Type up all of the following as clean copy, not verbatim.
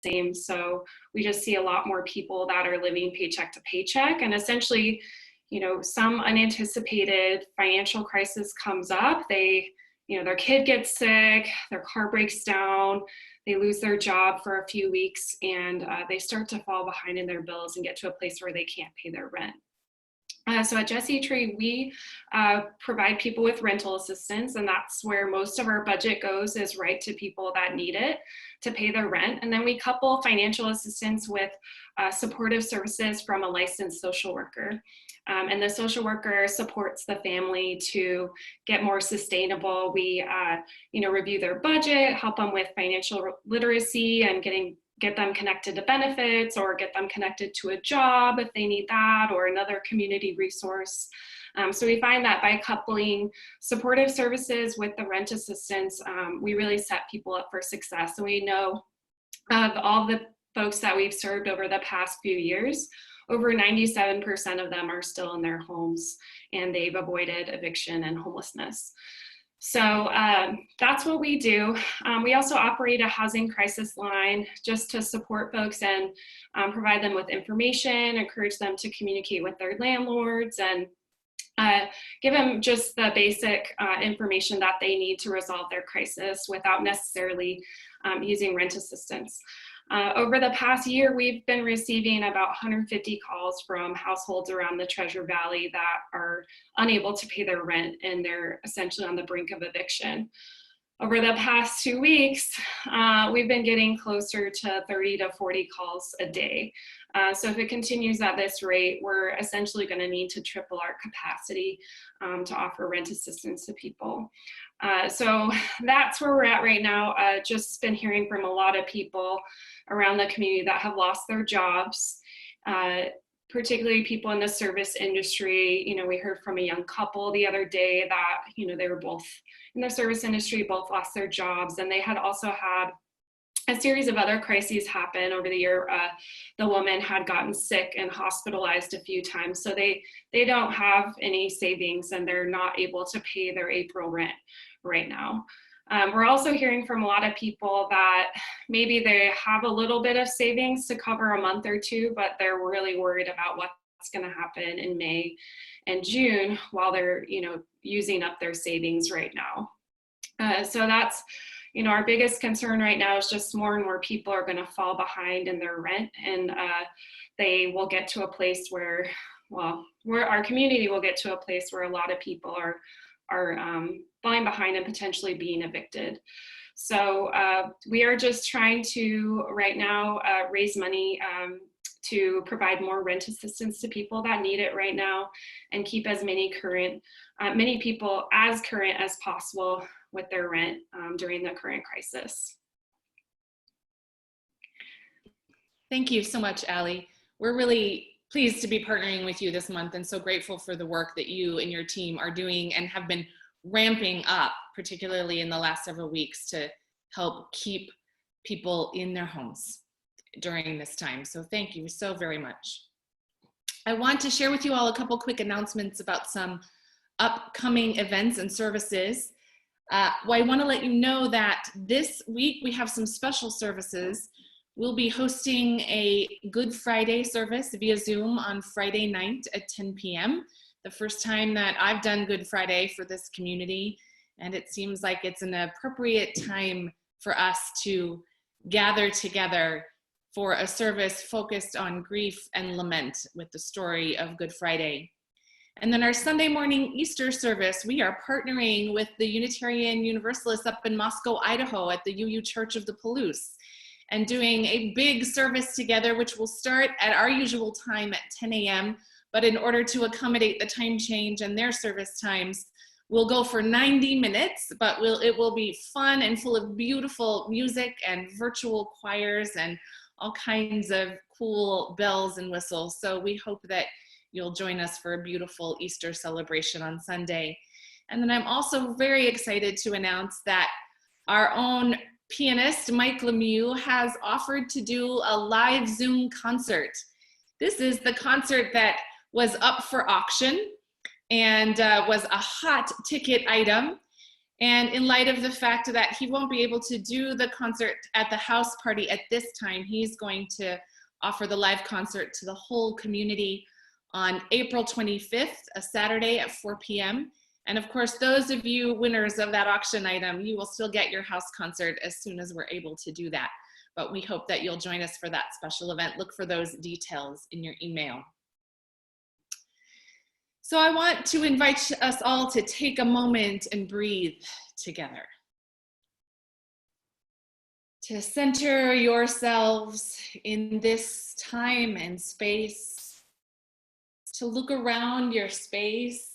same. So we just see a lot more people that are living paycheck to paycheck, and essentially, some unanticipated financial crisis comes up. Their kid gets sick, their car breaks down, they lose their job for a few weeks, and they start to fall behind in their bills and get to a place where they can't pay their rent. So at Jesse Tree, we provide people with rental assistance, and that's where most of our budget goes, is right to people that need it to pay their rent. And then we couple financial assistance with supportive services from a licensed social worker. And the social worker supports the family to get more sustainable. We, review their budget, help them with financial literacy and get them connected to benefits, or get them connected to a job if they need that, or another community resource. So we find that by coupling supportive services with the rent assistance, we really set people up for success. And we know of all the folks that we've served over the past few years, over 97% of them are still in their homes, and they've avoided eviction and homelessness. So that's what we do. We also operate a housing crisis line just to support folks and provide them with information, encourage them to communicate with their landlords, and give them just the basic information that they need to resolve their crisis without necessarily using rent assistance. Over the past year, we've been receiving about 150 calls from households around the Treasure Valley that are unable to pay their rent, and they're essentially on the brink of eviction. Over the past 2 weeks, we've been getting closer to 30 to 40 calls a day. So if it continues at this rate, we're essentially going to need to triple our capacity to offer rent assistance to people. So that's where we're at right now. Just been hearing from a lot of people around the community that have lost their jobs, particularly people in the service industry. We heard from a young couple the other day that, they were both in the service industry, both lost their jobs, and they had also had a series of other crises happen over the year. The woman had gotten sick and hospitalized a few times, so they don't have any savings, and they're not able to pay their April rent right now. We're also hearing from a lot of people that maybe they have a little bit of savings to cover a month or two, but they're really worried about what's going to happen in May and June while they're, using up their savings right now. So that's, our biggest concern right now is just more and more people are going to fall behind in their rent, and they will get to a place where our community will get to a place where a lot of people are falling behind and potentially being evicted. So we are just trying to right now raise money to provide more rent assistance to people that need it right now, and keep as many people as current as possible with their rent during the current crisis. Thank you so much, Allie. We're really pleased to be partnering with you this month, and so grateful for the work that you and your team are doing and have been ramping up, particularly in the last several weeks, to help keep people in their homes during this time. So thank you so very much. I want to share with you all a couple quick announcements about some upcoming events and services. I want to let you know that this week we have some special services. We'll be hosting a Good Friday service via Zoom on Friday night at 10 p.m. The first time that I've done Good Friday for this community, and it seems like it's an appropriate time for us to gather together for a service focused on grief and lament with the story of Good Friday. And then our Sunday morning Easter service, we are partnering with the Unitarian Universalists up in Moscow, Idaho at the UU Church of the Palouse, and doing a big service together, which will start at our usual time at 10 a.m. But in order to accommodate the time change and their service times, we'll go for 90 minutes, but it will be fun and full of beautiful music and virtual choirs and all kinds of cool bells and whistles. So we hope that you'll join us for a beautiful Easter celebration on Sunday. And then I'm also very excited to announce that our own pianist, Mike Lemieux, has offered to do a live Zoom concert. This is the concert that was up for auction and was a hot ticket item. And in light of the fact that he won't be able to do the concert at the house party at this time, he's going to offer the live concert to the whole community on April 25th, a Saturday at 4 p.m. And of course, those of you winners of that auction item, you will still get your house concert as soon as we're able to do that. But we hope that you'll join us for that special event. Look for those details in your email. So I want to invite us all to take a moment and breathe together. To center yourselves in this time and space, to look around your space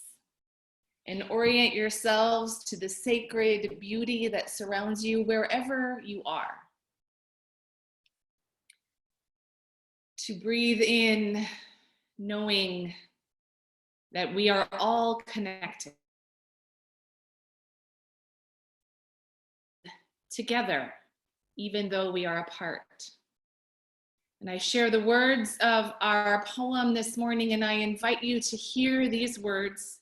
and orient yourselves to the sacred beauty that surrounds you wherever you are. To breathe in, knowing that we are all connected together, even though we are apart. And I share the words of our poem this morning, and I invite you to hear these words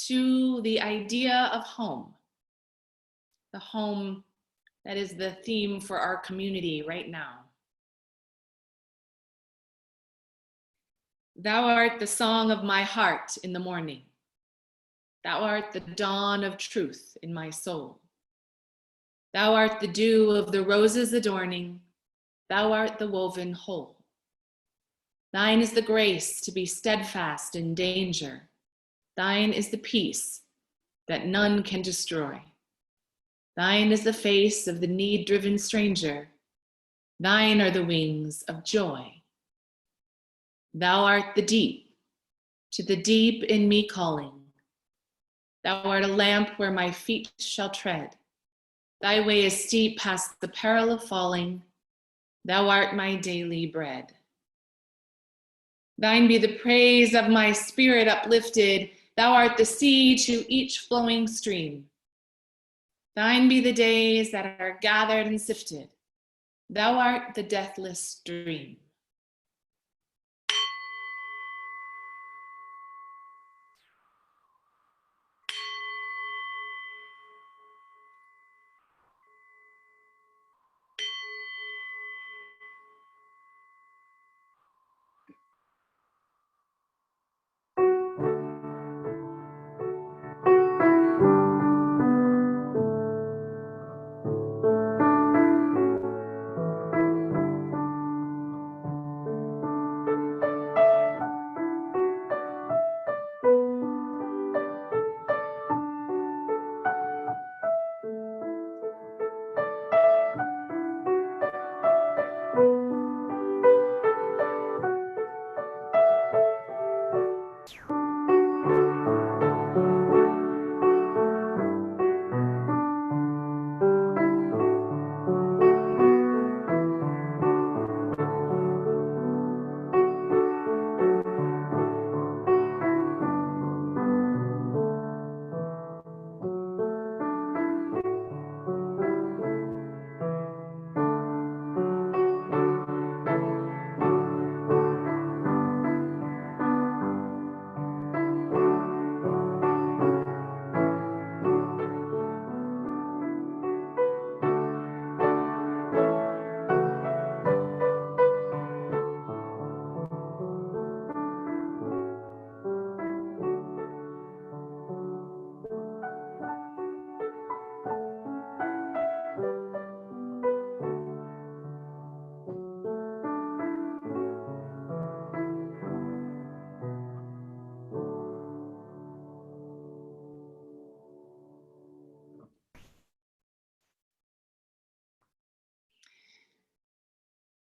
to the idea of home, the home that is the theme for our community right now. Thou art the song of my heart in the morning. Thou art the dawn of truth in my soul. Thou art the dew of the roses adorning. Thou art the woven whole. Thine is the grace to be steadfast in danger. Thine is the peace that none can destroy. Thine is the face of the need-driven stranger. Thine are the wings of joy. Thou art the deep, to the deep in me calling. Thou art a lamp where my feet shall tread. Thy way is steep past the peril of falling. Thou art my daily bread. Thine be the praise of my spirit uplifted. Thou art the sea to each flowing stream. Thine be the days that are gathered and sifted. Thou art the deathless dream.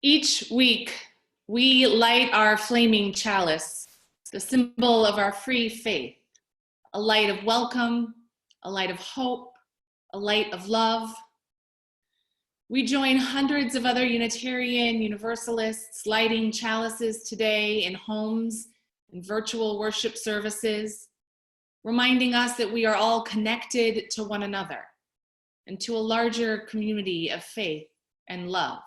Each week, we light our flaming chalice, the symbol of our free faith, a light of welcome, a light of hope, a light of love. We join hundreds of other Unitarian Universalists lighting chalices today in homes and virtual worship services, reminding us that we are all connected to one another and to a larger community of faith and love.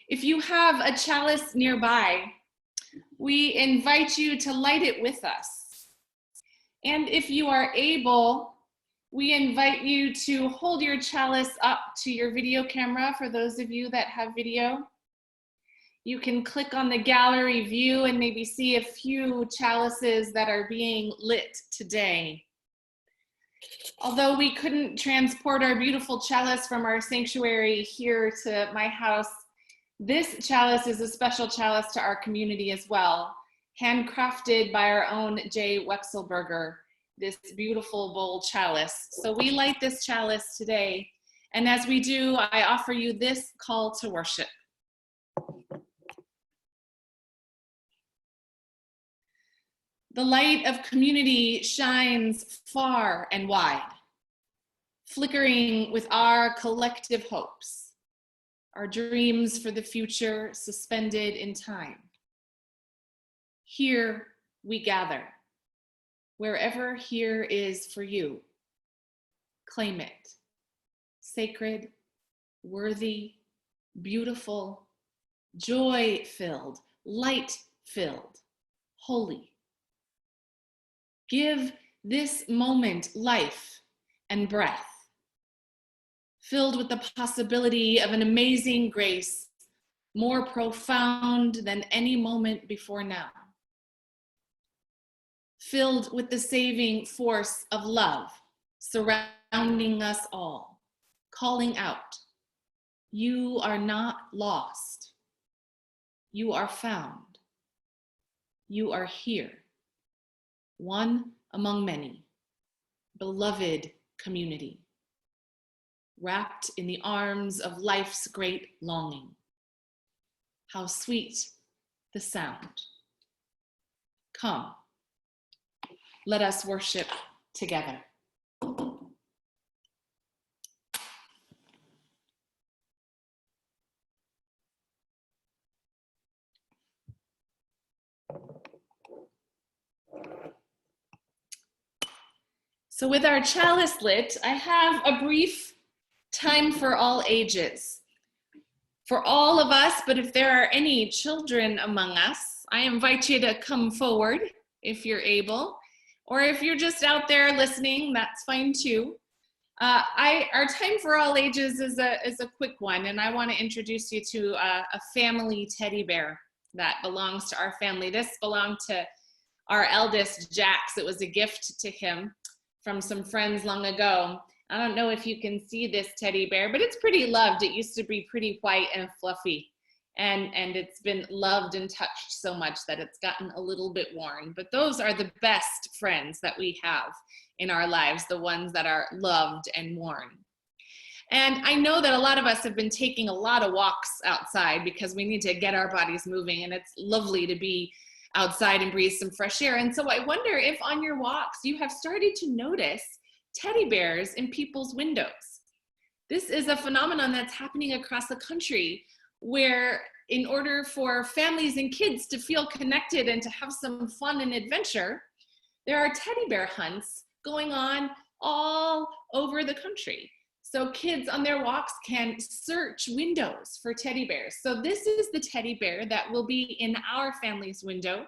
If you have a chalice nearby, we invite you to light it with us. And if you are able, we invite you to hold your chalice up to your video camera for those of you that have video. You can click on the gallery view and maybe see a few chalices that are being lit today. Although we couldn't transport our beautiful chalice from our sanctuary here to my house, this chalice is a special chalice to our community as well, handcrafted by our own Jay Wexelberger, this beautiful bowl chalice. So we light this chalice today, and as we do, I offer you this call to worship. The light of community shines far and wide, flickering with our collective hopes, our dreams for the future suspended in time. Here we gather, wherever here is for you. Claim it, sacred, worthy, beautiful, joy-filled, light-filled, holy. Give this moment life and breath, filled with the possibility of an amazing grace, more profound than any moment before now. Filled with the saving force of love, surrounding us all, calling out, you are not lost. You are found. You are here. One among many, beloved community, wrapped in the arms of life's great longing. How sweet the sound. Come, let us worship together. So with our chalice lit, I have a brief time for all ages. For all of us, but if there are any children among us, I invite you to come forward if you're able, or if you're just out there listening, that's fine too. Our time for all ages is a quick one, and I want to introduce you to a family teddy bear that belongs to our family. This belonged to our eldest, Jax. It was a gift to him from some friends long ago. I don't know if you can see this teddy bear, but it's pretty loved. It used to be pretty white and fluffy, and it's been loved and touched so much that it's gotten a little bit worn. But those are the best friends that we have in our lives, the ones that are loved and worn. And I know that a lot of us have been taking a lot of walks outside because we need to get our bodies moving, and it's lovely to be outside and breathe some fresh air. And so I wonder if on your walks you have started to notice teddy bears in people's windows. This is a phenomenon that's happening across the country, where in order for families and kids to feel connected and to have some fun and adventure, there are teddy bear hunts going on all over the country. So kids on their walks can search windows for teddy bears. So this is the teddy bear that will be in our family's window.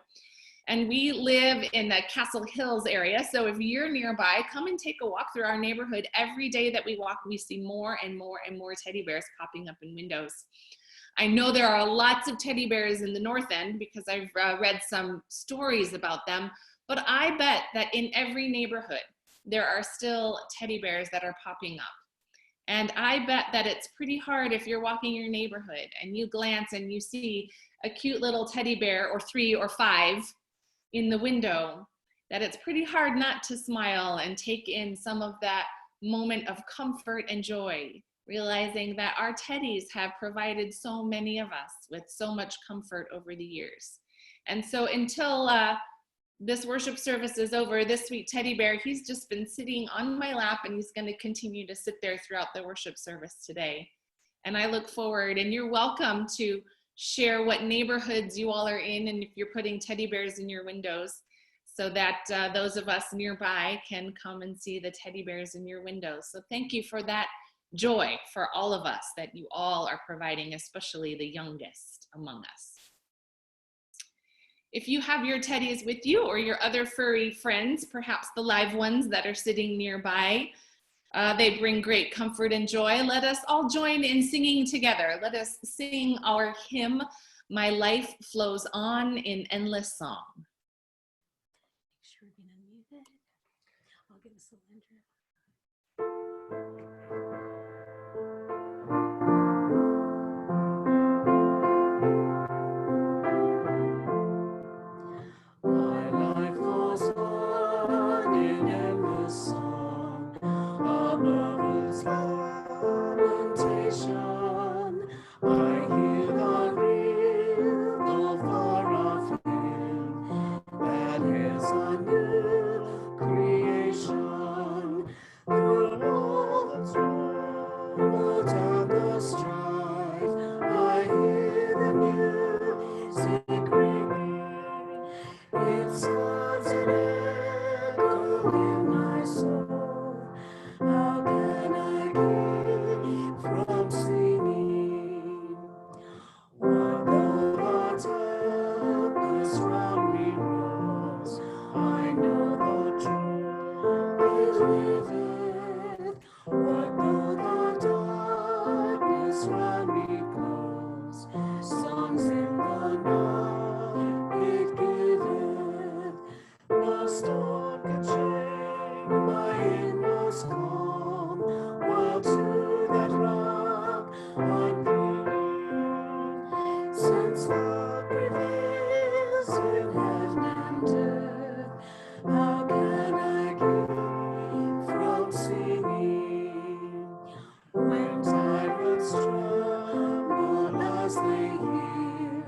And we live in the Castle Hills area. So if you're nearby, come and take a walk through our neighborhood. Every day that we walk, we see more and more and more teddy bears popping up in windows. I know there are lots of teddy bears in the North End because I've read some stories about them, but I bet that in every neighborhood, there are still teddy bears that are popping up. And I bet that it's pretty hard if you're walking your neighborhood and you glance and you see a cute little teddy bear or 3 or 5 in the window, that it's pretty hard not to smile and take in some of that moment of comfort and joy, realizing that our teddies have provided so many of us with so much comfort over the years. And so until this worship service is over, this sweet teddy bear, he's just been sitting on my lap, and he's going to continue to sit there throughout the worship service today. And I look forward, and you're welcome to share what neighborhoods you all are in, and if you're putting teddy bears in your windows, so that those of us nearby can come and see the teddy bears in your windows. So thank you for that joy for all of us that you all are providing, especially the youngest among us. If you have your teddies with you or your other furry friends, perhaps the live ones that are sitting nearby, they bring great comfort and joy. Let us all join in singing together. Let us sing our hymn, My Life Flows On in Endless Song. Make sure we're being unmuted. I'll give us a lantern. My life goes on in endless song, above its lamentation. I hear the real, though far off hymn, that is a new creation. Through all the tumult and the strife, I hear the music ringing. It sounds an echo in my soul. How can I keep from singing? What though the tempest round me rolls? I know the truth liveth. What though the darkness round me close? Songs in the night it giveth. No storm can shake my inmost calm, while to that rock I'm clinging. Since love prevails in heaven and earth, how can I keep from singing? When tyrants tremble as they hear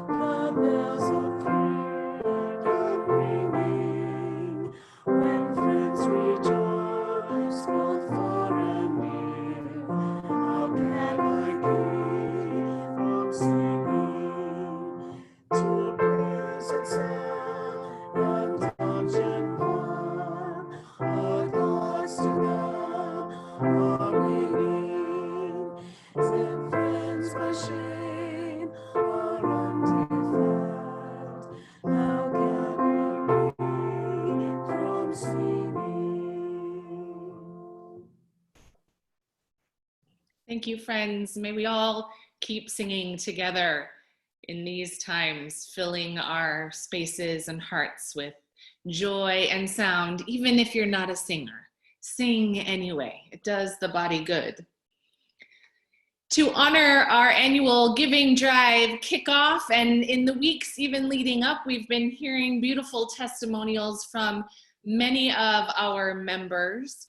the bells of freedom ringing, when friends rejoice both far and near, how can I keep from singing? To prison cell and dungeon warm, our thoughts to thou are winging. Then friends by shame are undefiled. How can we keep from singing? Thank you, friends. May we all keep singing together in these times, filling our spaces and hearts with joy and sound. Even if you're not a singer, sing anyway. It does the body good. To honor our annual giving drive kickoff, and in the weeks even leading up, we've been hearing beautiful testimonials from many of our members.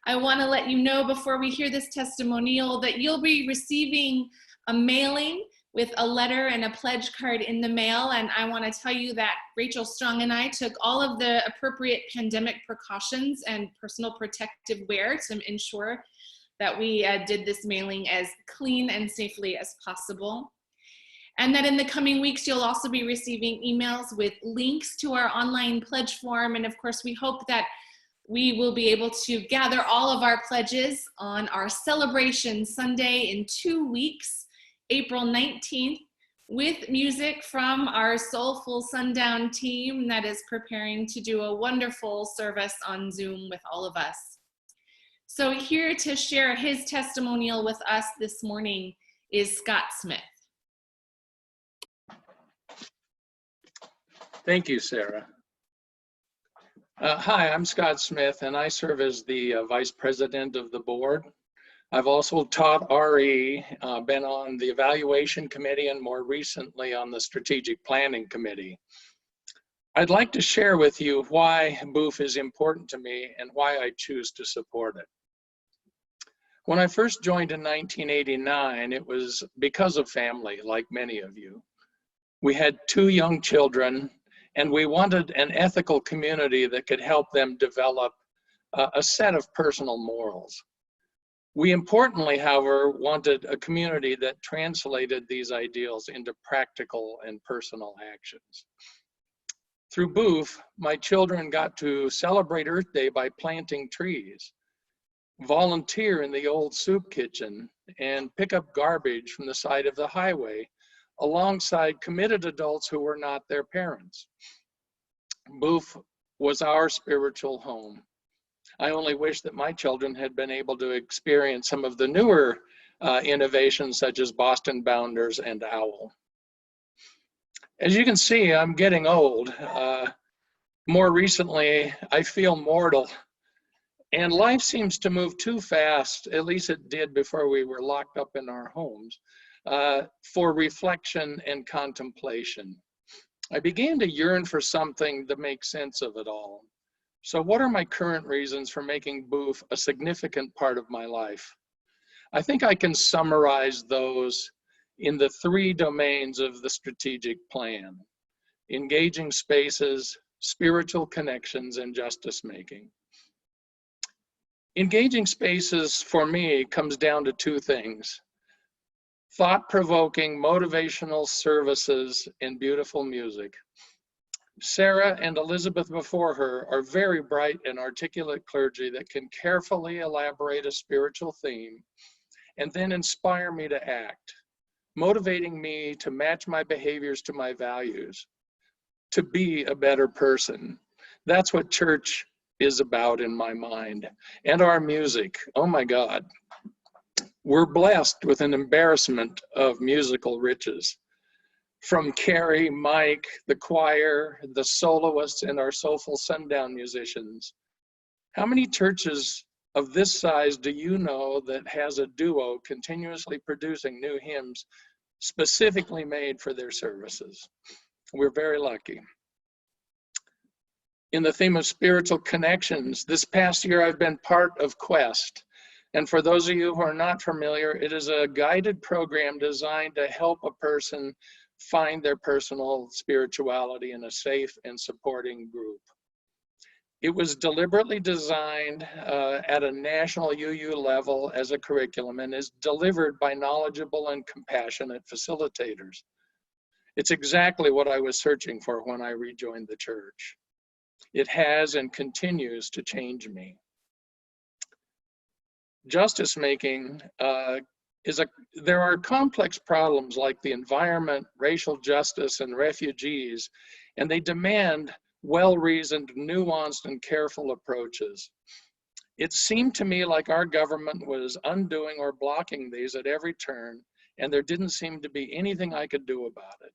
I want to let you know before we hear this testimonial that you'll be receiving a mailing with a letter and a pledge card in the mail. And I want to tell you that Rachel Strong and I took all of the appropriate pandemic precautions and personal protective wear to ensure that we did this mailing as clean and safely as possible. And that in the coming weeks, you'll also be receiving emails with links to our online pledge form. And of course, we hope that we will be able to gather all of our pledges on our celebration Sunday in 2 weeks, April 19th, with music from our Soulful Sundown team that is preparing to do a wonderful service on Zoom with all of us. So here to share his testimonial with us this morning is Scott Smith. Thank you, Sarah. Hi, I'm Scott Smith, and I serve as the Vice President of the board. I've also taught RE, been on the Evaluation Committee, and more recently on the Strategic Planning Committee. I'd like to share with you why BOOF is important to me and why I choose to support it. When I first joined in 1989, it was because of family, like many of you. We had 2 young children, and we wanted an ethical community that could help them develop a set of personal morals. We importantly, however, wanted a community that translated these ideals into practical and personal actions. Through BOOF, my children got to celebrate Earth Day by planting trees, volunteer in the old soup kitchen, and pick up garbage from the side of the highway, alongside committed adults who were not their parents. Booth was our spiritual home. I only wish that my children had been able to experience some of the newer innovations such as Boston Bounders and OWL. As you can see, I'm getting old. More recently, I feel mortal. And life seems to move too fast, at least it did before we were locked up in our homes, for reflection and contemplation. I began to yearn for something to make sense of it all. So what are my current reasons for making Booth a significant part of my life? I think I can summarize those in the 3 domains of the strategic plan: engaging spaces, spiritual connections, and justice making. Engaging spaces for me comes down to 2 things: thought-provoking, motivational services and beautiful music. Sarah and Elizabeth before her are very bright and articulate clergy that can carefully elaborate a spiritual theme and then inspire me to act, motivating me to match my behaviors to my values, to be a better person. That's what church is about in my mind. And our music, oh my God. We're blessed with an embarrassment of musical riches. From Carrie, Mike, the choir, the soloists, and our soulful sundown musicians. How many churches of this size do you know that has a duo continuously producing new hymns specifically made for their services? We're very lucky. In the theme of spiritual connections, this past year I've been part of Quest. And for those of you who are not familiar, it is a guided program designed to help a person find their personal spirituality in a safe and supporting group. It was deliberately designed at a national UU level as a curriculum and is delivered by knowledgeable and compassionate facilitators. It's exactly what I was searching for when I rejoined the church. It has and continues to change me. Justice making there are complex problems like the environment, racial justice, and refugees, and they demand well-reasoned, nuanced, and careful approaches. It seemed to me like our government was undoing or blocking these at every turn, and there didn't seem to be anything I could do about it.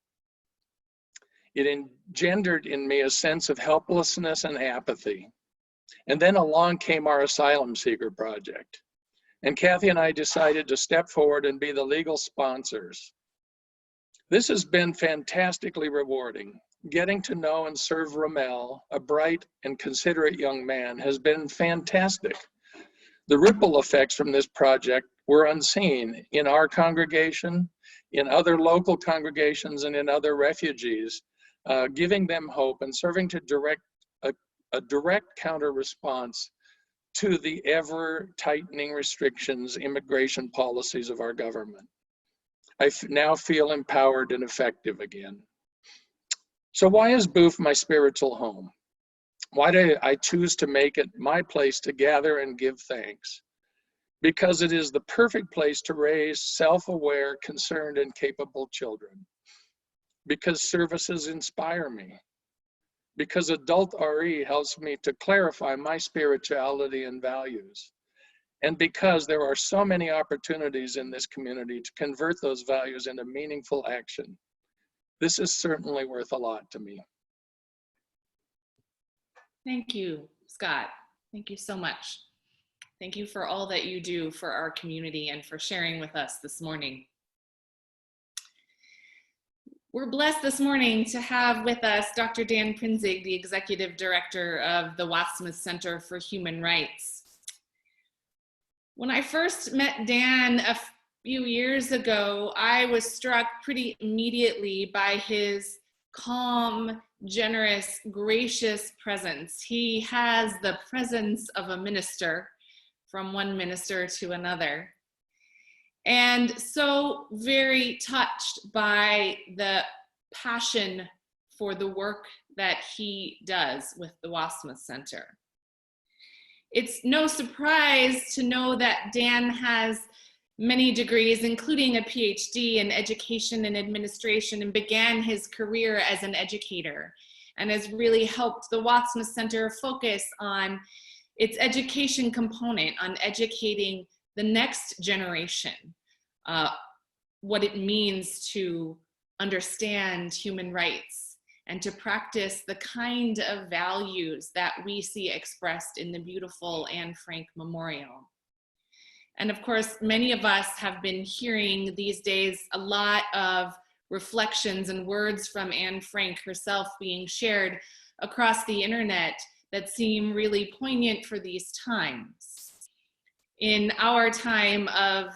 It engendered in me a sense of helplessness and apathy. And then along came our asylum seeker project. And Kathy and I decided to step forward and be the legal sponsors. This has been fantastically rewarding. Getting to know and serve Ramel, a bright and considerate young man, has been fantastic. The ripple effects from this project were unseen in our congregation, in other local congregations, and in other refugees, giving them hope and serving to direct a direct counter response to the ever tightening restrictions, immigration policies of our government. I now feel empowered and effective again. So why is Booth my spiritual home? Why do I choose to make it my place to gather and give thanks? Because it is the perfect place to raise self-aware, concerned, and capable children. Because services inspire me. Because adult RE helps me to clarify my spirituality and values. And because there are so many opportunities in this community to convert those values into meaningful action. This is certainly worth a lot to me. Thank you, Scott. Thank you so much. Thank you for all that you do for our community and for sharing with us this morning. We're blessed this morning to have with us Dr. Dan Prinzig, the Executive Director of the Wassmuth Center for Human Rights. When I first met Dan a few years ago, I was struck pretty immediately by his calm, generous, gracious presence. He has the presence of a minister from one minister to another. And so very touched by the passion for the work that he does with the Wassmuth Center. It's no surprise to know that Dan has many degrees, including a PhD in education and administration, and began his career as an educator, and has really helped the Watsma Center focus on its education component, on educating the next generation, what it means to understand human rights and to practice the kind of values that we see expressed in the beautiful Anne Frank Memorial. And of course, many of us have been hearing these days a lot of reflections and words from Anne Frank herself being shared across the internet that seem really poignant for these times. In our time of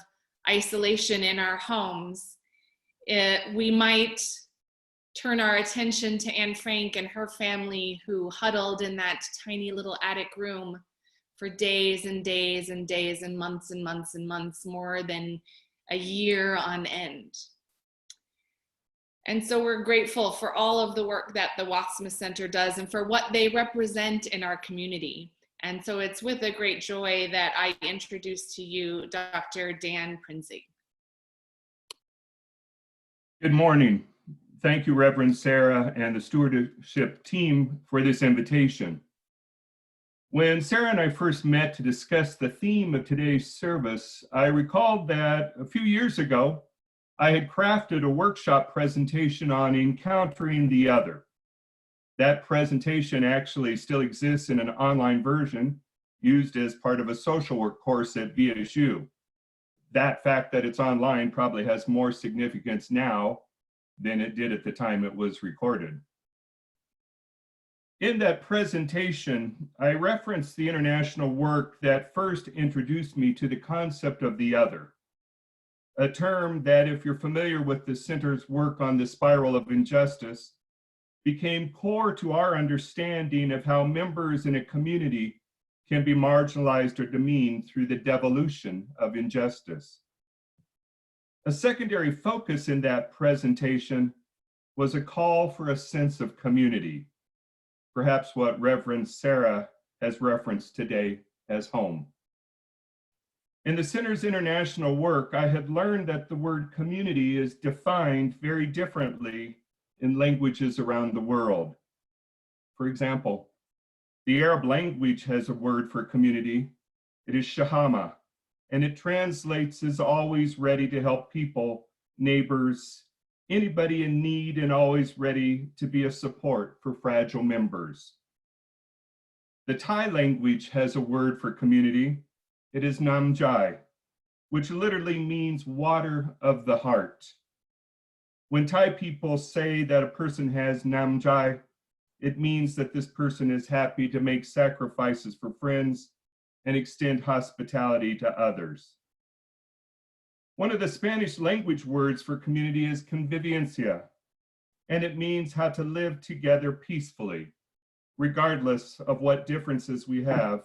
isolation in our homes, we might turn our attention to Anne Frank and her family, who huddled in that tiny little attic room for days and days and days and months and months and months, more than a year on end. And so we're grateful for all of the work that the Watsma Center does and for what they represent in our community. And so it's with a great joy that I introduce to you Dr. Dan Prinsig. Good morning. Thank you, Reverend Sarah and the stewardship team for this invitation. When Sarah and I first met to discuss the theme of today's service, I recalled that a few years ago, I had crafted a workshop presentation on encountering the other. That presentation actually still exists in an online version used as part of a social work course at VSU. That fact that it's online probably has more significance now than it did at the time it was recorded. In that presentation, I referenced the international work that first introduced me to the concept of the other, a term that, if you're familiar with the center's work on the spiral of injustice, became core to our understanding of how members in a community can be marginalized or demeaned through the devolution of injustice. A secondary focus in that presentation was a call for a sense of community, perhaps what Reverend Sarah has referenced today as home. In the center's international work, I had learned that the word community is defined very differently in languages around the world. For example, the Arab language has a word for community. It is shahama, and it translates as always ready to help people, neighbors, anybody in need, and always ready to be a support for fragile members. The Thai language has a word for community. It is namjai, which literally means water of the heart. When Thai people say that a person has namjai, it means that this person is happy to make sacrifices for friends and extend hospitality to others. One of the Spanish language words for community is convivencia, and it means how to live together peacefully. Regardless of what differences we have,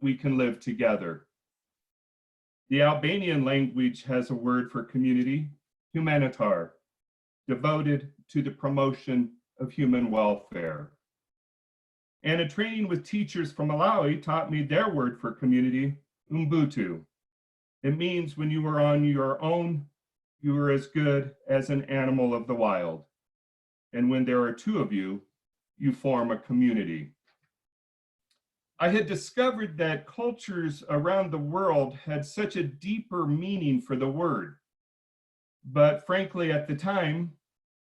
we can live together. The Albanian language has a word for community, humanitar, devoted to the promotion of human welfare. And a training with teachers from Malawi taught me their word for community, Ubuntu. It means when you are on your own, you are as good as an animal of the wild. And when there are two of you, you form a community. I had discovered that cultures around the world had such a deeper meaning for the word. But frankly, at the time,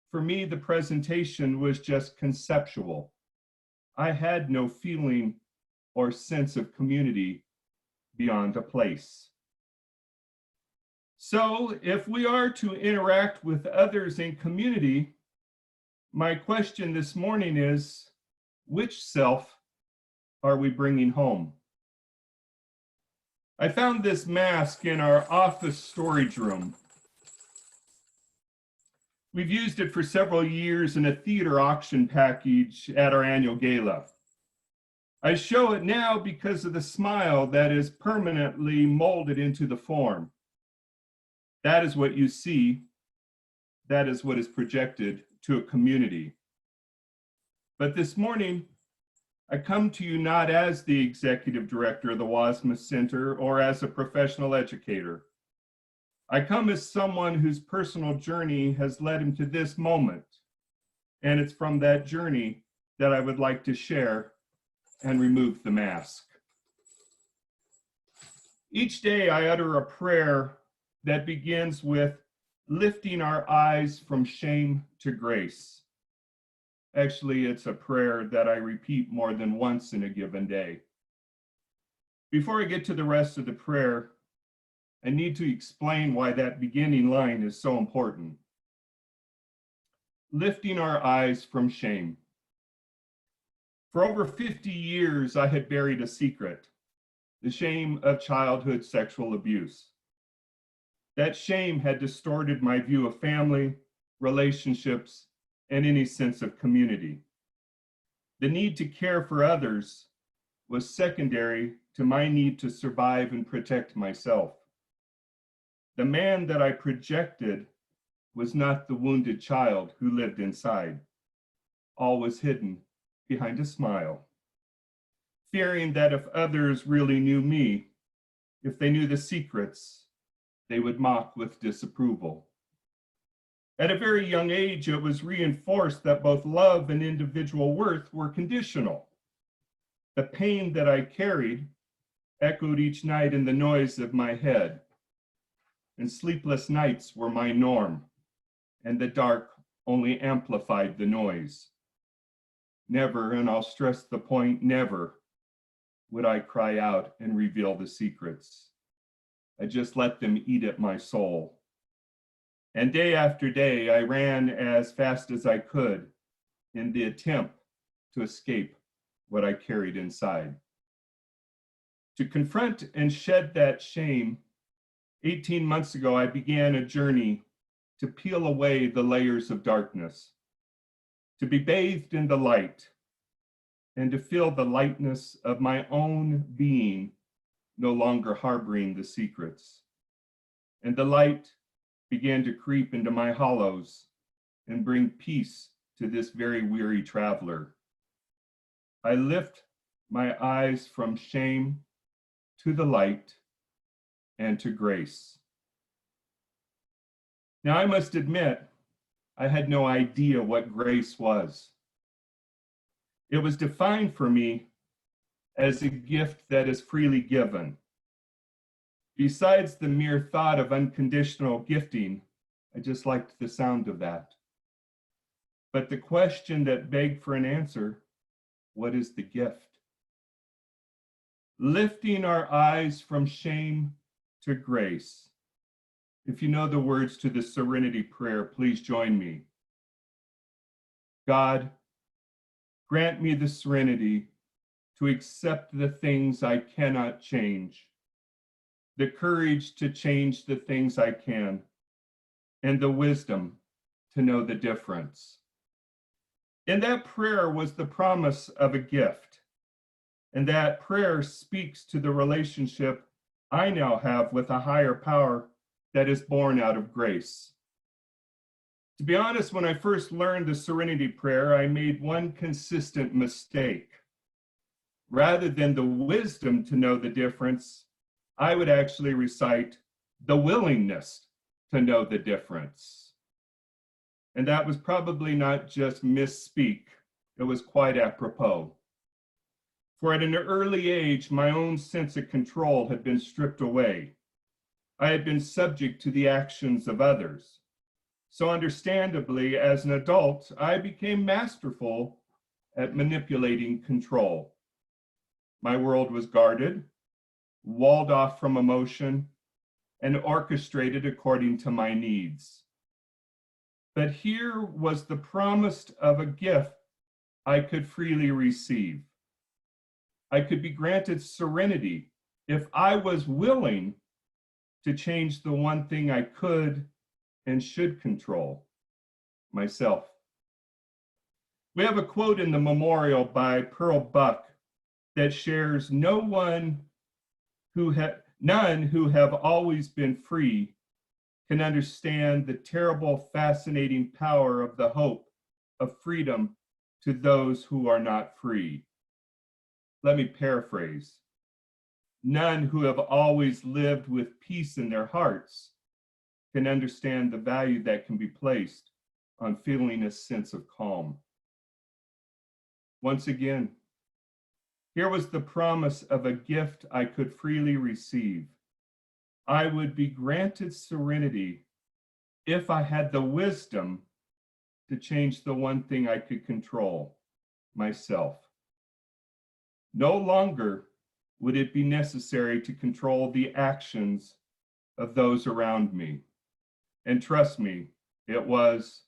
for me, the presentation was just conceptual. I had no feeling or sense of community beyond a place. So if we are to interact with others in community, my question this morning is, which self are we bringing home? I found this mask in our office storage room. We've used it for several years in a theater auction package at our annual gala. I show it now because of the smile that is permanently molded into the form. That is what you see. That is what is projected to a community. But this morning, I come to you not as the executive director of the Watsma Center or as a professional educator. I come as someone whose personal journey has led him to this moment. And it's from that journey that I would like to share and remove the mask. Each day I utter a prayer that begins with lifting our eyes from shame to grace. Actually, it's a prayer that I repeat more than once in a given day. Before I get to the rest of the prayer, I need to explain why that beginning line is so important. Lifting our eyes from shame. For over 50 years, I had buried a secret, the shame of childhood sexual abuse. That shame had distorted my view of family, relationships, and any sense of community. The need to care for others was secondary to my need to survive and protect myself. The man that I projected was not the wounded child who lived inside. All was hidden behind a smile. Fearing that if others really knew me, if they knew the secrets, they would mock with disapproval. At a very young age, it was reinforced that both love and individual worth were conditional. The pain that I carried echoed each night in the noise of my head, and sleepless nights were my norm, and the dark only amplified the noise. Never, and I'll stress the point, never, would I cry out and reveal the secrets. I just let them eat at my soul. And day after day, I ran as fast as I could in the attempt to escape what I carried inside. To confront and shed that shame, 18 months ago, I began a journey to peel away the layers of darkness, to be bathed in the light, and to feel the lightness of my own being, no longer harboring the secrets. And the light began to creep into my hollows and bring peace to this very weary traveler. I lift my eyes from shame to the light and to grace. Now, I must admit, I had no idea what grace was. It was defined for me as a gift that is freely given. Besides the mere thought of unconditional gifting, I just liked the sound of that. But the question that begged for an answer, what is the gift? Lifting our eyes from shame to grace. If you know the words to the Serenity prayer, please join me. God, grant me the serenity to accept the things I cannot change, the courage to change the things I can, and the wisdom to know the difference. In that prayer was the promise of a gift, and that prayer speaks to the relationship I now have with a higher power that is born out of grace. To be honest, when I first learned the Serenity prayer, I made one consistent mistake. Rather than the wisdom to know the difference, I would actually recite the willingness to know the difference. And that was probably not just misspeak, it was quite apropos. For at an early age, my own sense of control had been stripped away. I had been subject to the actions of others. So understandably, as an adult, I became masterful at manipulating control. My world was guarded, walled off from emotion, and orchestrated according to my needs. But here was the promise of a gift I could freely receive. I could be granted serenity if I was willing to change the one thing I could and should control, myself. We have a quote in the memorial by Pearl Buck that shares, none who have always been free can understand the terrible, fascinating power of the hope of freedom to those who are not free. Let me paraphrase. None who have always lived with peace in their hearts can understand the value that can be placed on feeling a sense of calm. Once again, here was the promise of a gift I could freely receive. I would be granted serenity if I had the wisdom to change the one thing I could control, myself. No longer would it be necessary to control the actions of those around me. And trust me, it was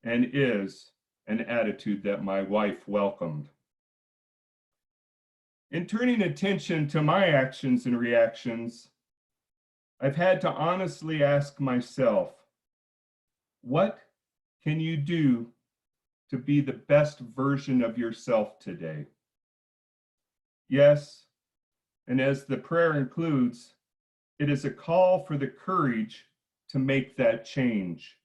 and is an attitude that my wife welcomed. In turning attention to my actions and reactions, I've had to honestly ask myself, what can you do to be the best version of yourself today? Yes, and as the prayer includes, it is a call for the courage to make that change,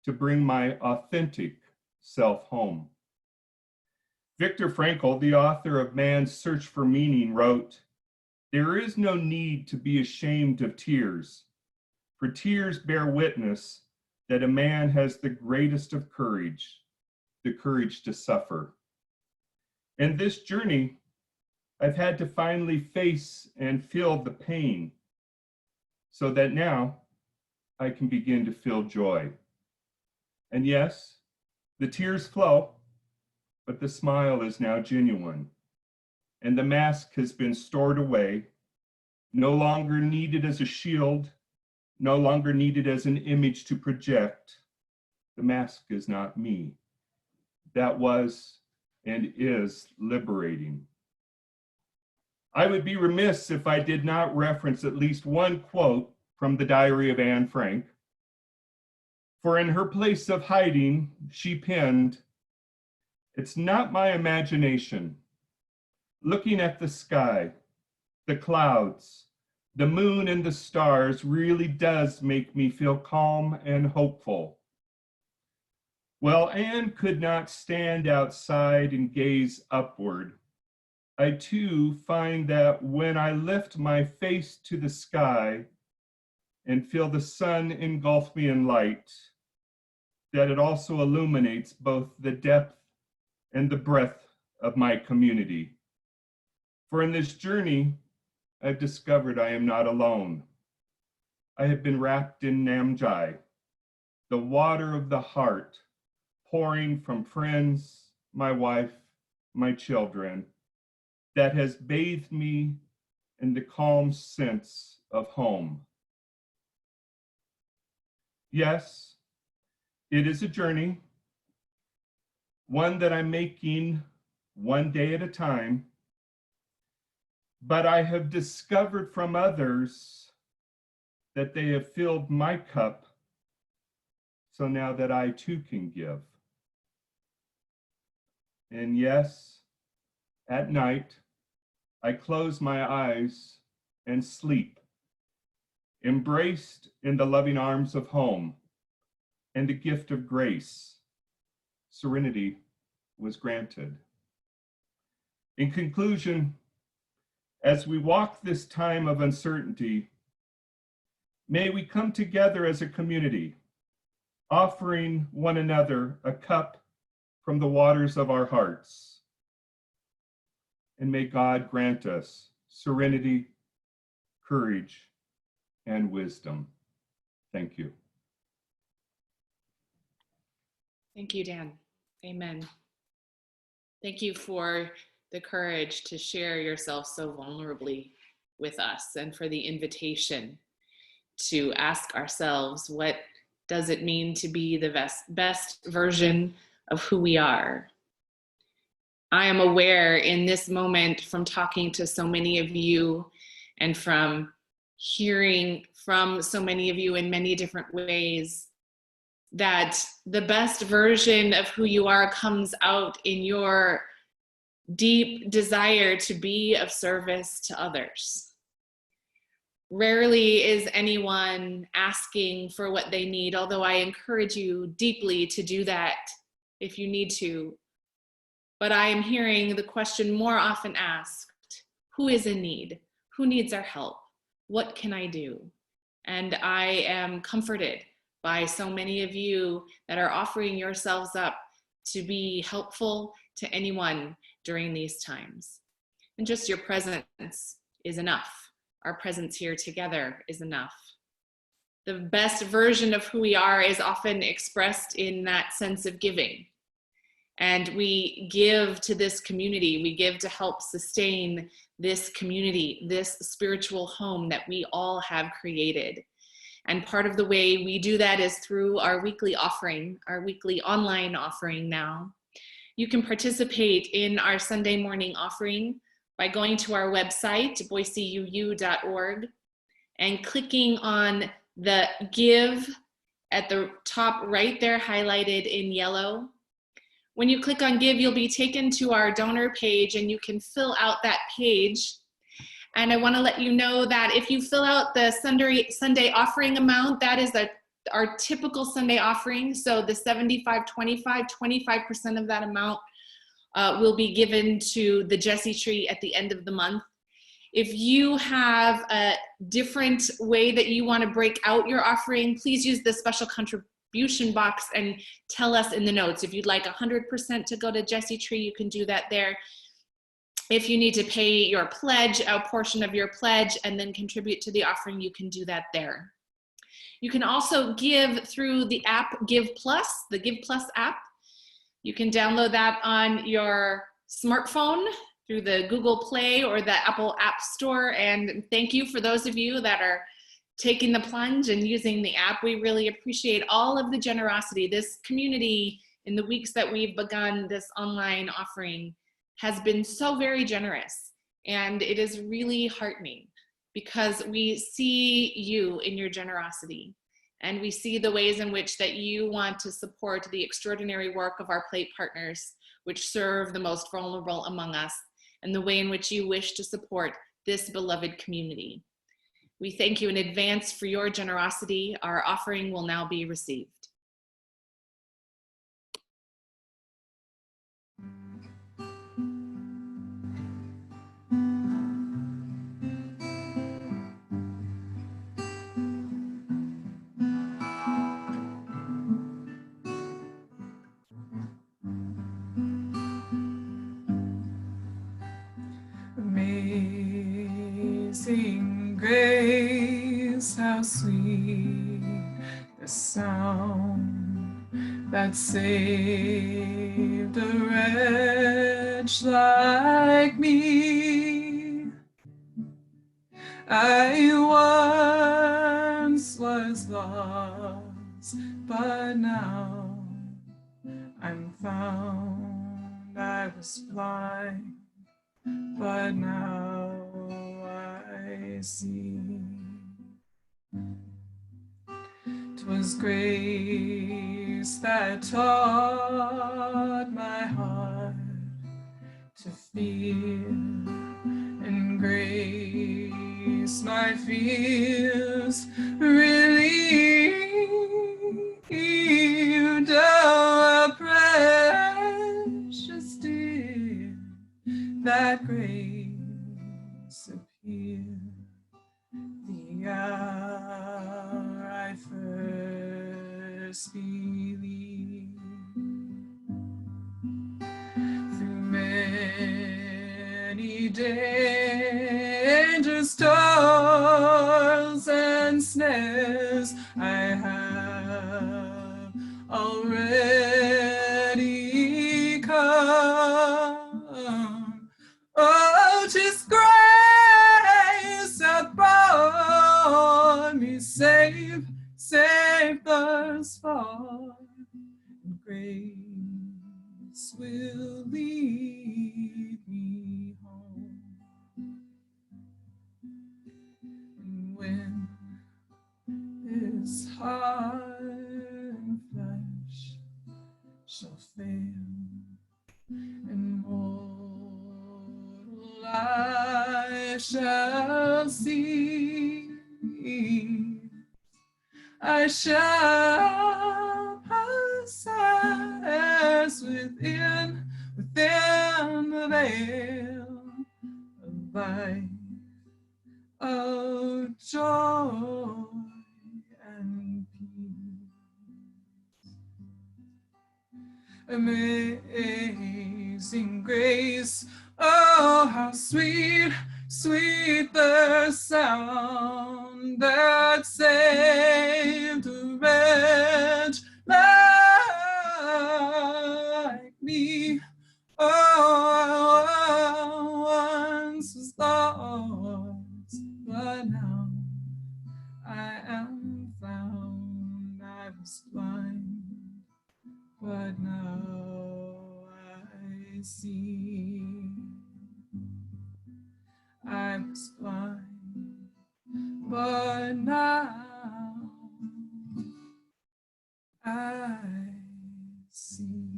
to bring my authentic self home. Viktor Frankl, the author of Man's Search for Meaning, wrote, "There is no need to be ashamed of tears, for tears bear witness that a man has the greatest of courage, the courage to suffer." In this journey, I've had to finally face and feel the pain so that now I can begin to feel joy. And yes, the tears flow, but the smile is now genuine. And the mask has been stored away, no longer needed as a shield, no longer needed as an image to project. The mask is not me. That was and is liberating. I would be remiss if I did not reference at least one quote from the Diary of Anne Frank. For in her place of hiding, she penned, "It's not my imagination. Looking at the sky, the clouds, the moon and the stars really does make me feel calm and hopeful." Well, Anne could not stand outside and gaze upward. I too find that when I lift my face to the sky and feel the sun engulf me in light, that it also illuminates both the depth and the breadth of my community. For in this journey, I've discovered I am not alone. I have been wrapped in Namjai, the water of the heart, pouring from friends, my wife, my children, that has bathed me in the calm sense of home. Yes, it is a journey, one that I'm making one day at a time, but I have discovered from others that they have filled my cup, so now that I too can give. And yes, at night, I close my eyes and sleep, embraced in the loving arms of home and the gift of grace. Serenity was granted. In conclusion, as we walk this time of uncertainty, may we come together as a community, offering one another a cup from the waters of our hearts. And may God grant us serenity, courage, and wisdom. Thank you. Thank you, Dan. Amen. Thank you for the courage to share yourself so vulnerably with us and for the invitation to ask ourselves, what does it mean to be the best version of who we are? I am aware in this moment from talking to so many of you and from hearing from so many of you in many different ways that the best version of who you are comes out in your deep desire to be of service to others. Rarely is anyone asking for what they need, although I encourage you deeply to do that if you need to. But I am hearing the question more often asked, who is in need? Who needs our help? What can I do? And I am comforted by so many of you that are offering yourselves up to be helpful to anyone during these times. And just your presence is enough. Our presence here together is enough. The best version of who we are is often expressed in that sense of giving. And we give to this community, we give to help sustain this community, this spiritual home that we all have created. And part of the way we do that is through our weekly offering, our weekly online offering now. You can participate in our Sunday morning offering by going to our website, boiseuu.org, and clicking on the Give at the top right there, highlighted in yellow. When you click on Give, you'll be taken to our donor page, and you can fill out that page. And I want to let you know that if you fill out the Sunday offering amount, that is our typical Sunday offering. So the 75-25, 25% of that amount will be given to the Jesse Tree at the end of the month. If you have a different way that you want to break out your offering, please use the special contribution box and tell us in the notes. If you'd like 100% to go to Jesse Tree, you can do that there. If you need to pay your pledge, a portion of your pledge, and then contribute to the offering, you can do that there. You can also give through the app Give Plus, the Give Plus app. You can download that on your smartphone through the Google Play or the Apple App Store. And thank you for those of you that are taking the plunge and using the app. We really appreciate all of the generosity. This community, in the weeks that we've begun this online offering, has been so very generous. And it is really heartening because we see you in your generosity. And we see the ways in which that you want to support the extraordinary work of our plate partners, which serve the most vulnerable among us, and the way in which you wish to support this beloved community. We thank you in advance for your generosity. Our offering will now be received. Amazing grace, how sweet the sound that saved a wretch like me. I once was lost, but now I'm found. I was blind, but now I see. 'Twas grace that taught my heart to fear, and grace my fears relieved. Oh, precious dear, that grace appeared the hour I first believed. Through many dangers, toils, and snares, I have already come. Oh, 'tis grace hath brought me safe, safe thus far. And grace will lead me home. And when this heart and flesh shall fail, and mortal I shall see, I shall possess within the veil of life, of joy Amazing grace, oh, how sweet, sweet the sound that saved a wretch like me. Oh, I once was lost, but now I am found. I was blind, but now I see. I was blind, but now I see.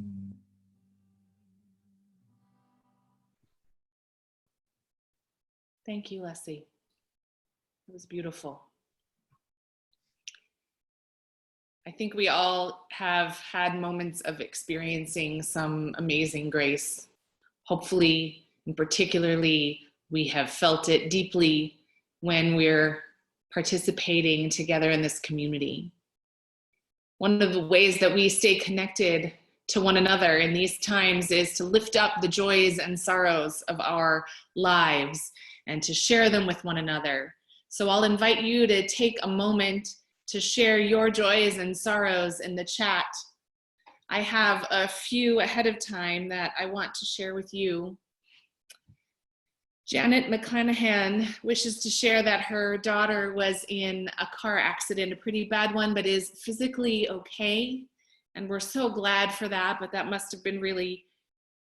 Thank you, Leslie. It was beautiful. I think we all have had moments of experiencing some amazing grace. Hopefully, and particularly, we have felt it deeply when we're participating together in this community. One of the ways that we stay connected to one another in these times is to lift up the joys and sorrows of our lives and to share them with one another. So I'll invite you to take a moment to share your joys and sorrows in the chat. I have a few ahead of time that I want to share with you. Janet McClanahan wishes to share that her daughter was in a car accident, a pretty bad one, but is physically okay. And we're so glad for that, but that must have been really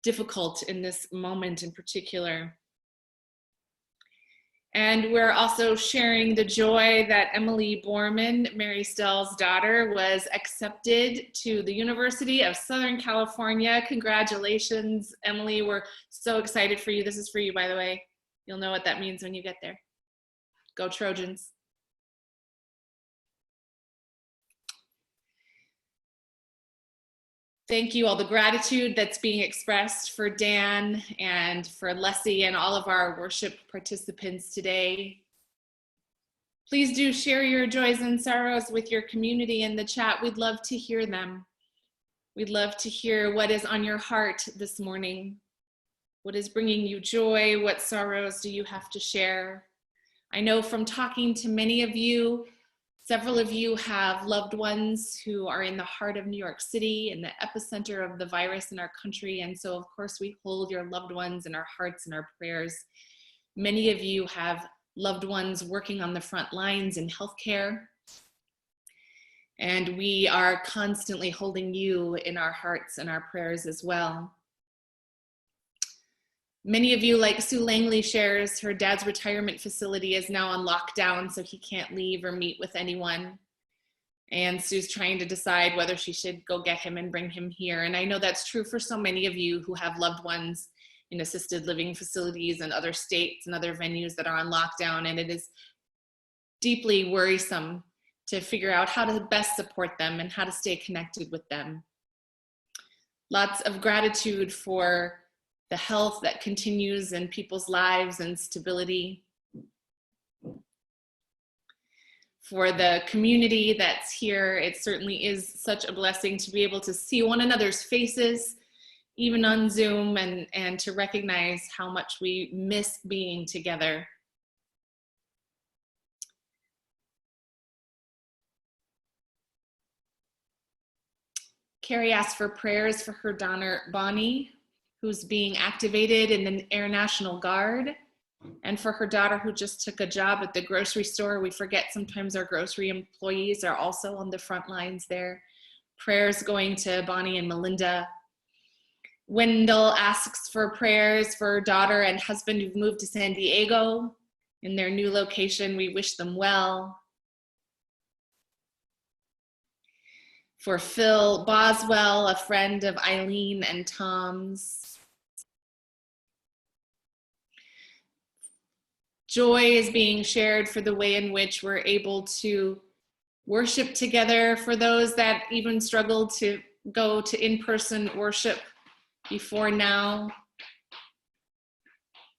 difficult in this moment in particular. And we're also sharing the joy that Emily Borman, Mary Stell's daughter, was accepted to the University of Southern California. Congratulations, Emily. We're so excited for you. This is for you, by the way. You'll know what that means when you get there. Go Trojans. Thank you, all the gratitude that's being expressed for Dan and for Leslie and all of our worship participants today. Please do share your joys and sorrows with your community in the chat. We'd love to hear them. We'd love to hear what is on your heart this morning. What is bringing you joy? What sorrows do you have to share? I know from talking to many of you, several of you have loved ones who are in the heart of New York City, in the epicenter of the virus in our country. And so, of course, we hold your loved ones in our hearts and our prayers. Many of you have loved ones working on the front lines in healthcare. And we are constantly holding you in our hearts and our prayers as well. Many of you, like Sue Langley shares, her dad's retirement facility is now on lockdown, so he can't leave or meet with anyone. And Sue's trying to decide whether she should go get him and bring him here. And I know that's true for so many of you who have loved ones in assisted living facilities and other states and other venues that are on lockdown. And it is deeply worrisome to figure out how to best support them and how to stay connected with them. Lots of gratitude for the health that continues in people's lives and stability. For the community that's here, it certainly is such a blessing to be able to see one another's faces, even on Zoom, and to recognize how much we miss being together. Carrie asked for prayers for her daughter, Bonnie, who's being activated in the Air National Guard, and for her daughter who just took a job at the grocery store. We forget sometimes our grocery employees are also on the front lines there. Prayers going to Bonnie and Melinda. Wendell asks for prayers for her daughter and husband who've moved to San Diego in their new location. We wish them well. For Phil Boswell, a friend of Eileen and Tom's. Joy is being shared for the way in which we're able to worship together, for those that even struggle to go to in-person worship before now.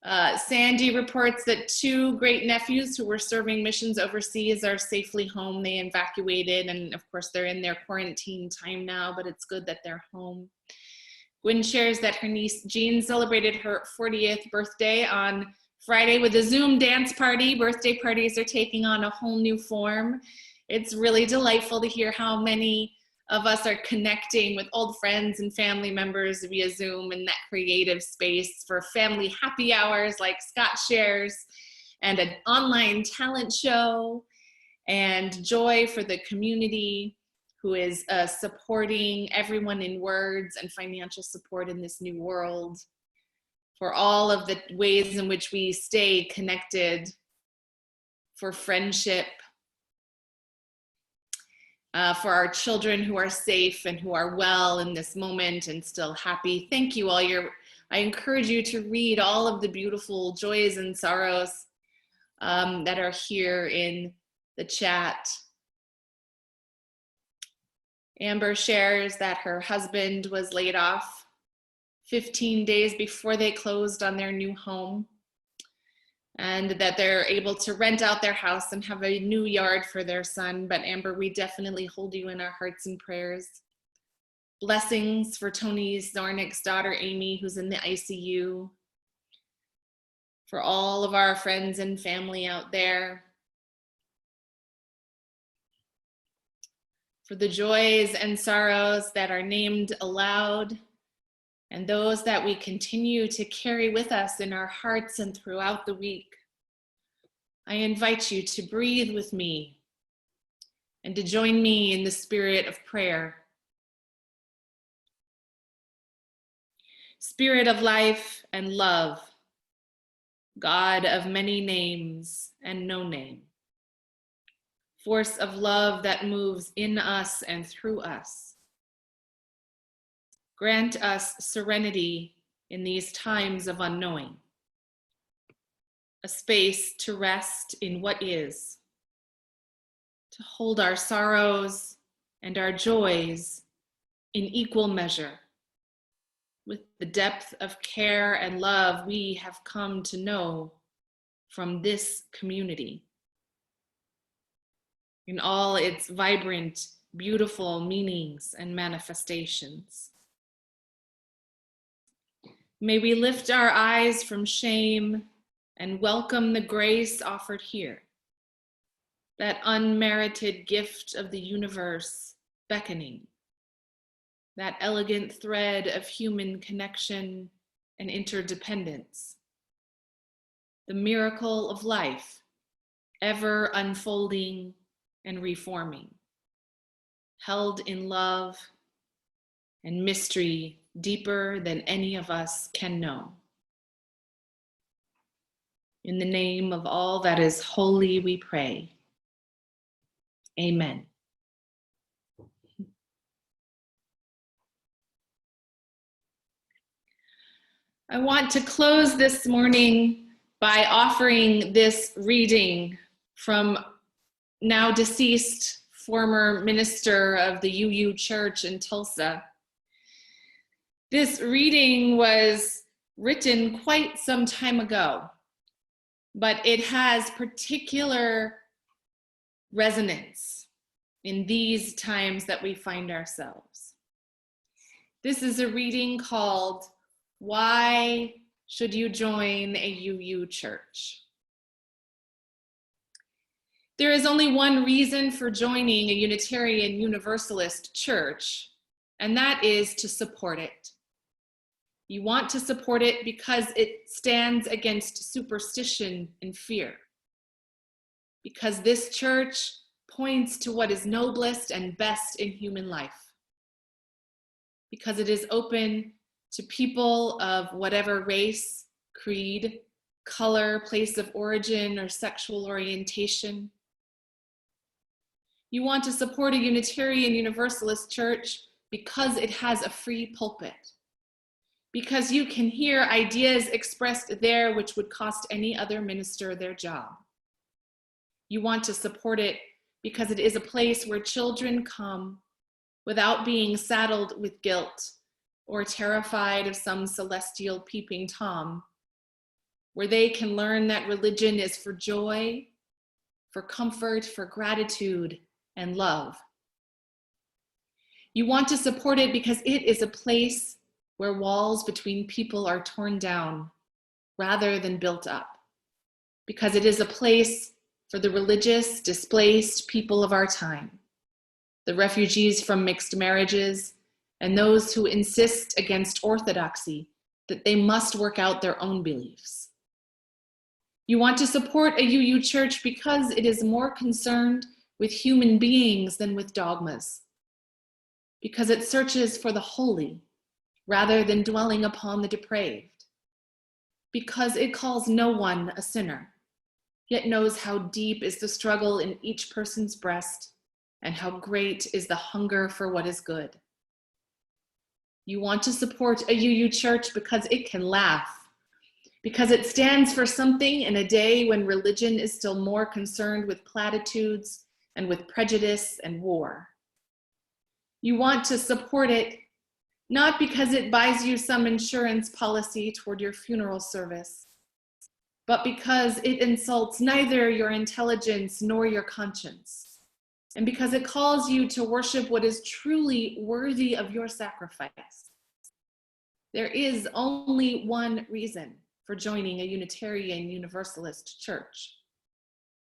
Sandy reports that 2 great nephews who were serving missions overseas are safely home. They evacuated, and of course they're in their quarantine time now, but it's good that they're home. Gwen shares that her niece Jean celebrated her 40th birthday on Friday with a Zoom dance party. Birthday parties are taking on a whole new form. It's really delightful to hear how many of us are connecting with old friends and family members via Zoom in that creative space for family happy hours like Scott shares, and an online talent show, and joy for the community who is supporting everyone in words and financial support in this new world, for all of the ways in which we stay connected, for friendship, for our children who are safe and who are well in this moment and still happy. Thank you all. I encourage you to read all of the beautiful joys and sorrows that are here in the chat. Amber shares that her husband was laid off 15 days before they closed on their new home, and that they're able to rent out their house and have a new yard for their son. But Amber, we definitely hold you in our hearts and prayers. Blessings for Tony Zornick's daughter, Amy, who's in the ICU. For all of our friends and family out there. For the joys and sorrows that are named aloud, and those that we continue to carry with us in our hearts and throughout the week. I invite you to breathe with me and to join me in the spirit of prayer. Spirit of life and love, God of many names and no name, force of love that moves in us and through us. Grant us serenity in these times of unknowing, a space to rest in what is, to hold our sorrows and our joys in equal measure, with the depth of care and love we have come to know from this community, in all its vibrant, beautiful meanings and manifestations. May we lift our eyes from shame and welcome the grace offered here, that unmerited gift of the universe beckoning, that elegant thread of human connection and interdependence, the miracle of life, ever unfolding and reforming, held in love and mystery deeper than any of us can know. In the name of all that is holy, we pray. Amen. I want to close this morning by offering this reading from now deceased former minister of the UU Church in Tulsa. This reading was written quite some time ago, but it has particular resonance in these times that we find ourselves. This is a reading called "Why Should You Join a UU Church?" There is only one reason for joining a Unitarian Universalist church, and that is to support it. You want to support it because it stands against superstition and fear. Because this church points to what is noblest and best in human life. Because it is open to people of whatever race, creed, color, place of origin, or sexual orientation. You want to support a Unitarian Universalist church because it has a free pulpit. Because you can hear ideas expressed there which would cost any other minister their job. You want to support it because it is a place where children come without being saddled with guilt or terrified of some celestial peeping Tom, where they can learn that religion is for joy, for comfort, for gratitude, and love. You want to support it because it is a place where walls between people are torn down rather than built up, because it is a place for the religious, displaced people of our time, the refugees from mixed marriages, and those who insist against orthodoxy that they must work out their own beliefs. You want to support a UU church because it is more concerned with human beings than with dogmas, because it searches for the holy rather than dwelling upon the depraved, because it calls no one a sinner, yet knows how deep is the struggle in each person's breast and how great is the hunger for what is good. You want to support a UU church because it can laugh, because it stands for something in a day when religion is still more concerned with platitudes and with prejudice and war. You want to support it not because it buys you some insurance policy toward your funeral service, but because it insults neither your intelligence nor your conscience, and because it calls you to worship what is truly worthy of your sacrifice. There is only one reason for joining a Unitarian Universalist church: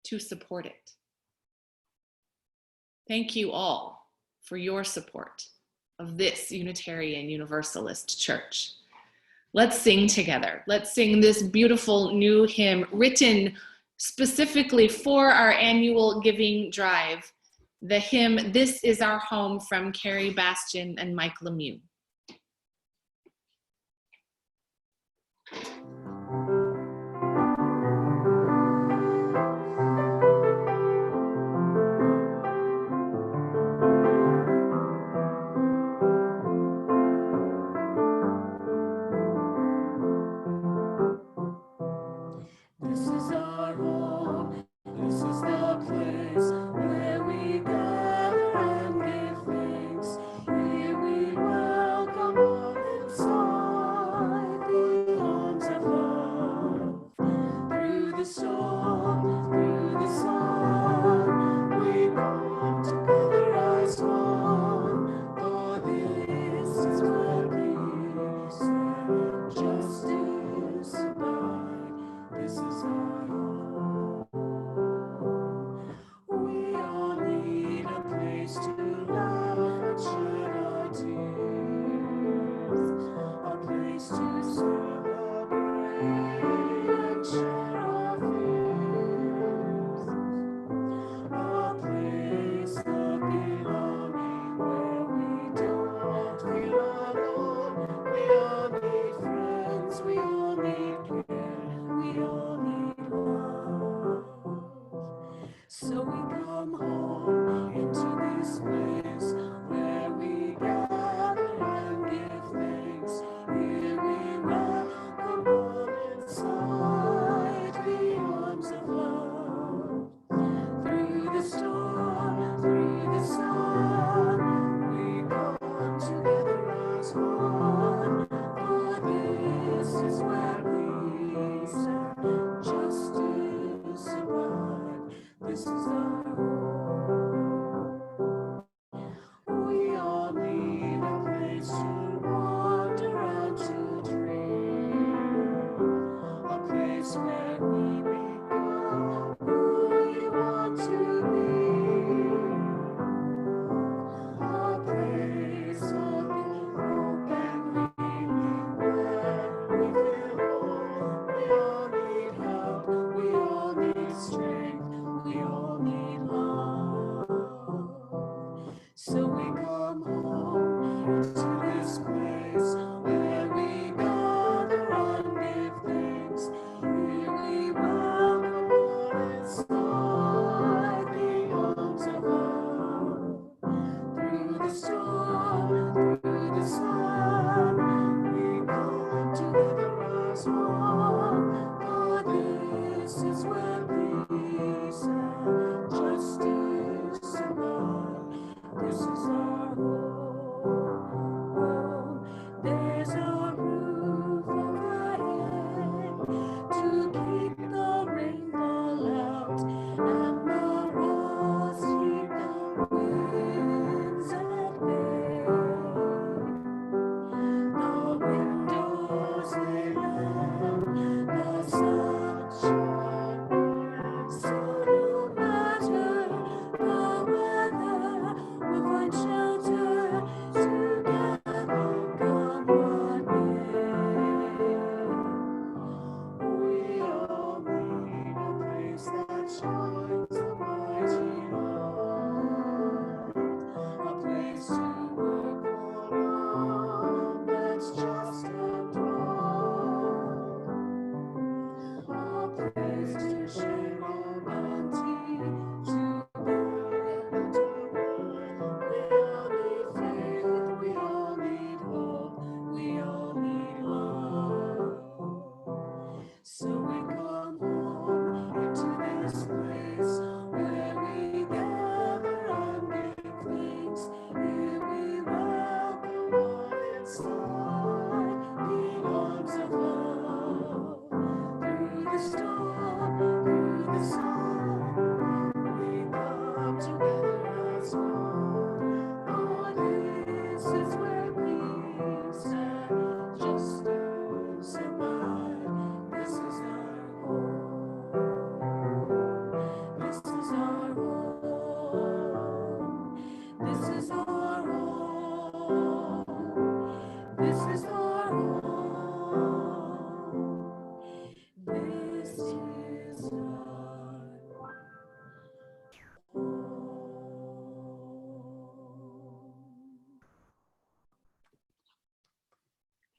to support it. Thank you all for your support of this Unitarian Universalist church. Let's sing together. Let's sing this beautiful new hymn written specifically for our annual giving drive, the hymn, "This Is Our Home," from Carrie Bastian and Mike Lemieux. This is our home, this is the place where we gather and give thanks. Here we dwell.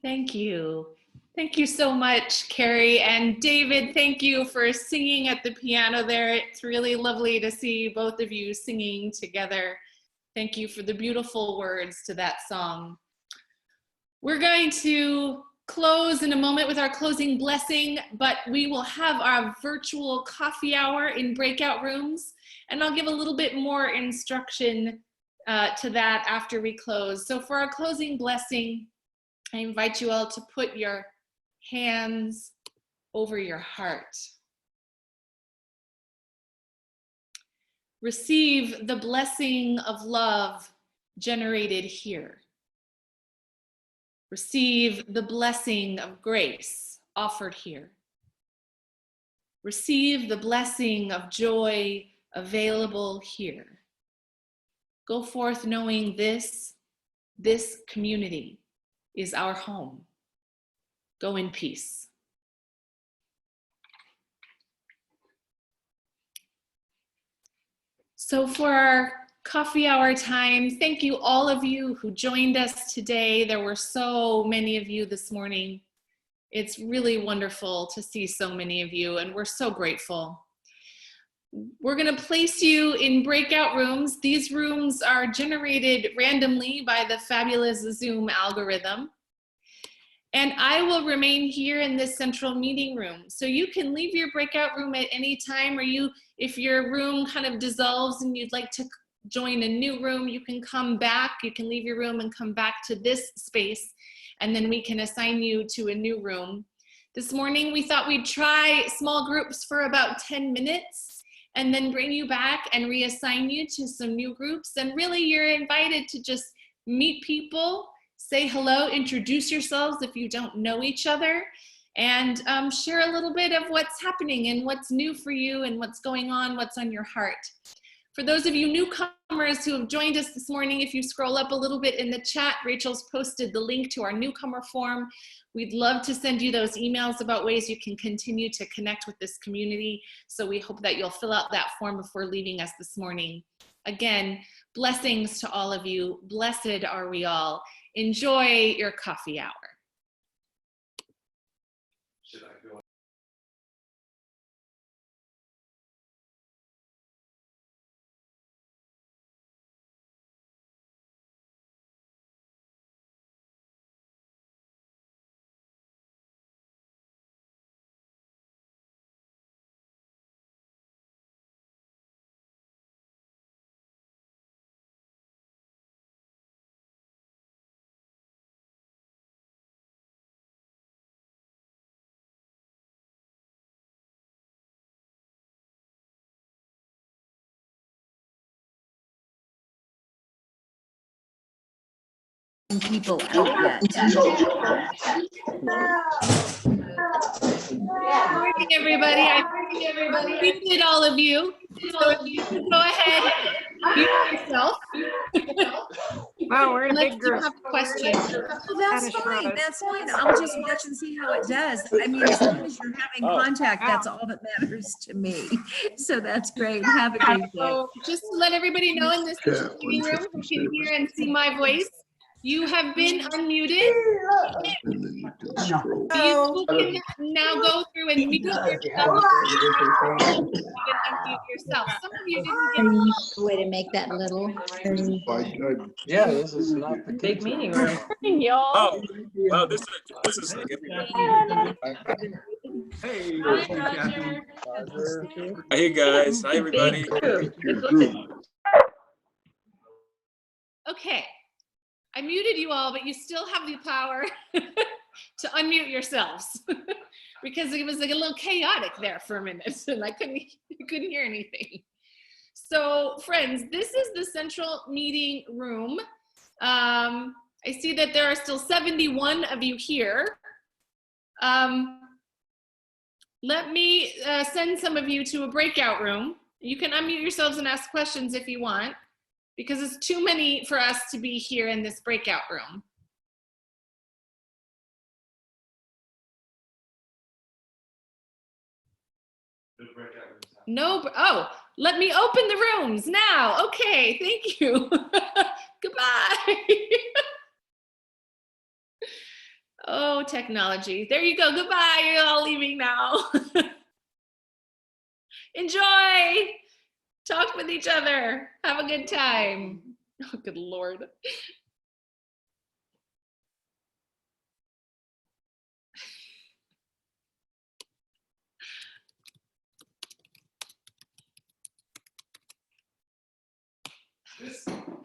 Thank you. Thank you so much, Carrie. And David, thank you for singing at the piano there. It's really lovely to see both of you singing together. Thank you for the beautiful words to that song. We're going to close in a moment with our closing blessing, but we will have our virtual coffee hour in breakout rooms, and I'll give a little bit more instruction to that after we close. So for our closing blessing, I invite you all to put your hands over your heart. Receive the blessing of love generated here. Receive the blessing of grace offered here. Receive the blessing of joy available here. Go forth knowing this community is our home. Go in peace. So for our coffee hour time, thank you all of you who joined us today. There were so many of you this morning. It's really wonderful to see so many of you, and we're so grateful. We're going to place you in breakout rooms. These rooms are generated randomly by the fabulous Zoom algorithm. And I will remain here in this central meeting room. So you can leave your breakout room at any time, or if your room kind of dissolves and you'd like to join a new room, you can come back. You can leave your room and come back to this space, and then we can assign you to a new room. This morning, we thought we'd try small groups for about 10 minutes and then bring you back and reassign you to some new groups. And really, you're invited to just meet people, say hello, introduce yourselves if you don't know each other, and share a little bit of what's happening and what's new for you and what's going on, what's on your heart. For those of you newcomers who have joined us this morning, if you scroll up a little bit in the chat, Rachel's posted the link to our newcomer form. We'd love to send you those emails about ways you can continue to connect with this community. So we hope that you'll fill out that form before leaving us this morning. Again, blessings to all of you. Blessed are we all. Enjoy your coffee hour. Should I go? People out yet. Good morning, everybody. I muted all of you. So if you can go ahead and mute yourself. Wow, we're in a Unless big you group. have questions. Well, that's fine. That's fine. I'll just watch and see how it does. I mean, as long as you're having contact, that's all that matters to me. So that's great. Have a great day. So just to let everybody know in this meeting room who can hear and see my voice, you have been unmuted. You can now go through and mute yourself. You can unmute yourself. Some of you didn't get Way to make that little. Yeah, this is not the Big meeting room. Oh, well, this is like Hey, Hi, Roger. hey guys, hi everybody. Okay, I muted you all, but you still have the power to unmute yourselves because it was like a little chaotic there for a minute and I couldn't hear anything. So friends, this is the central meeting room. I see that there are still 71 of you here. Let me send some of you to a breakout room. You can unmute yourselves and ask questions if you want, because it's too many for us to be here in this breakout room. No, oh, let me open the rooms now. Okay, thank you. Goodbye. Oh, technology. There you go. Goodbye. You're all leaving now. Enjoy. Talk with each other. Have a good time. Oh, good Lord.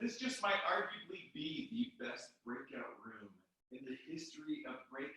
This just might arguably be the best breakout room in the history of breakout